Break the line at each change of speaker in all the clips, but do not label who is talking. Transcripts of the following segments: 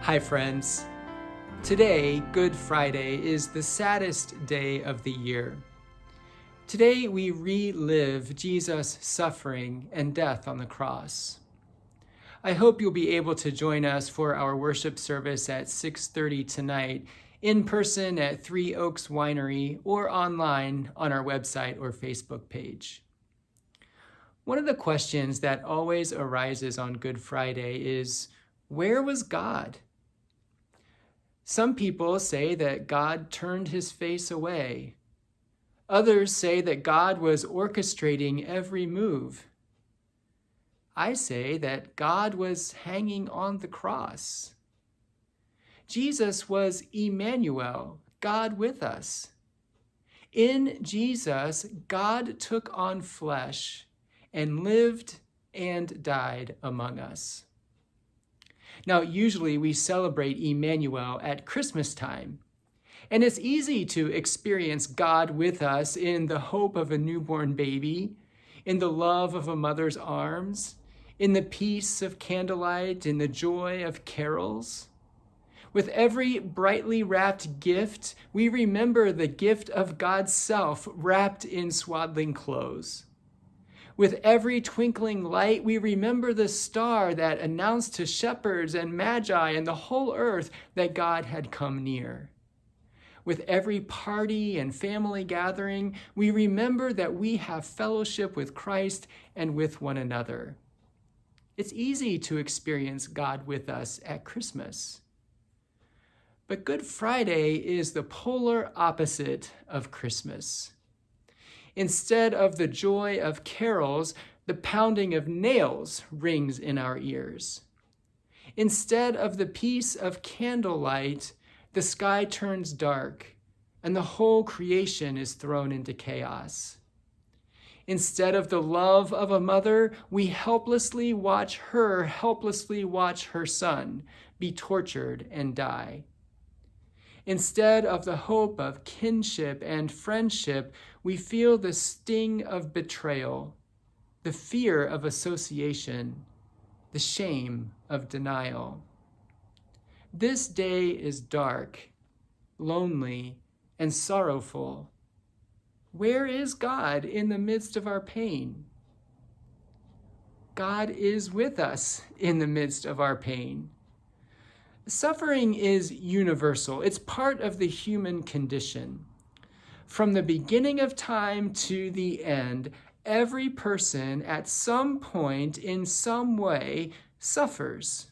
Hi, friends. Today, Good Friday, is the saddest day of the year. Today, we relive Jesus' suffering and death on the cross. I hope you'll be able to join us for our worship service at 6:30 tonight, in person at Three Oaks Winery or online on our website or Facebook page. One of the questions that always arises on Good Friday is, where was God? Some people say that God turned his face away. Others say that God was orchestrating every move. I say that God was hanging on the cross. Jesus was Emmanuel, God with us. In Jesus, God took on flesh and lived and died among us. Now, usually we celebrate Emmanuel at Christmas time, and it's easy to experience God with us in the hope of a newborn baby, in the love of a mother's arms, in the peace of candlelight, in the joy of carols. With every brightly wrapped gift, we remember the gift of God's self wrapped in swaddling clothes. With every twinkling light, we remember the star that announced to shepherds and magi and the whole earth that God had come near. With every party and family gathering, we remember that we have fellowship with Christ and with one another. It's easy to experience God with us at Christmas. But Good Friday is the polar opposite of Christmas. Instead of the joy of carols, the pounding of nails rings in our ears. Instead of the peace of candlelight, the sky turns dark and the whole creation is thrown into chaos. Instead of the love of a mother, we helplessly watch her son be tortured and die. Instead of the hope of kinship and friendship, we feel the sting of betrayal, the fear of association, the shame of denial. This day is dark, lonely, and sorrowful. Where is God in the midst of our pain? God is with us in the midst of our pain. Suffering is universal. It's part of the human condition. From the beginning of time to the end, every person at some point in some way suffers.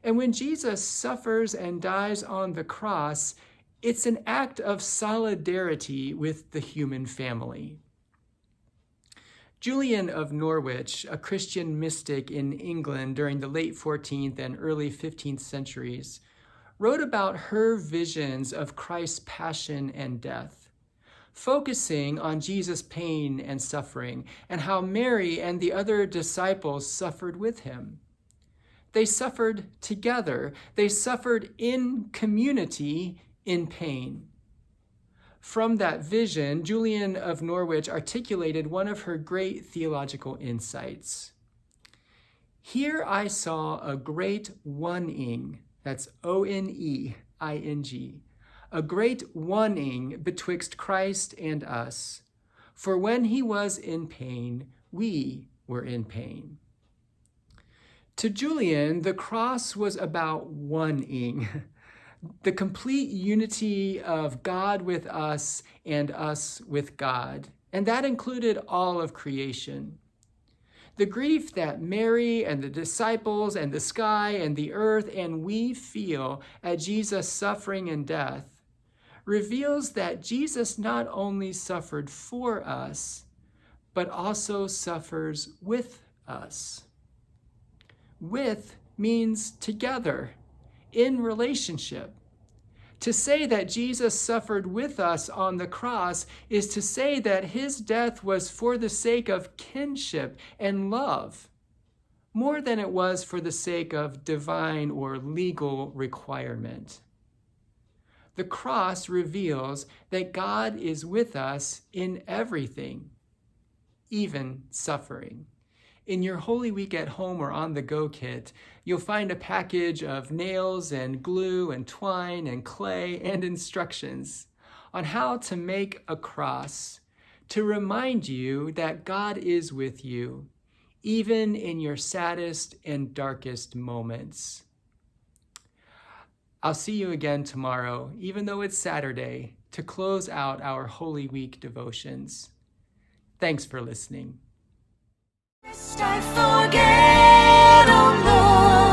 And when Jesus suffers and dies on the cross, it's an act of solidarity with the human family. Julian of Norwich, a Christian mystic in England during the late 14th and early 15th centuries, wrote about her visions of Christ's passion and death, focusing on Jesus' pain and suffering and how Mary and the other disciples suffered with him. They suffered together. They suffered in community in pain. From that vision, Julian of Norwich articulated one of her great theological insights. Here I saw a great one-ing, that's O-N-E-I-N-G, a great one-ing betwixt Christ and us. For when he was in pain, we were in pain. To Julian, the cross was about one-ing, the complete unity of God with us and us with God, and that included all of creation. The grief that Mary and the disciples and the sky and the earth and we feel at Jesus' suffering and death reveals that Jesus not only suffered for us, but also suffers with us. With means together, in relationship. To say that Jesus suffered with us on the cross is to say that his death was for the sake of kinship and love, more than it was for the sake of divine or legal requirement. The cross reveals that God is with us in everything, even suffering. In your Holy Week at Home or On the Go kit, you'll find a package of nails and glue and twine and clay and instructions on how to make a cross to remind you that God is with you, even in your saddest and darkest moments. I'll see you again tomorrow, even though it's Saturday, to close out our Holy Week devotions. Thanks for listening.
Lest I forget, oh Lord.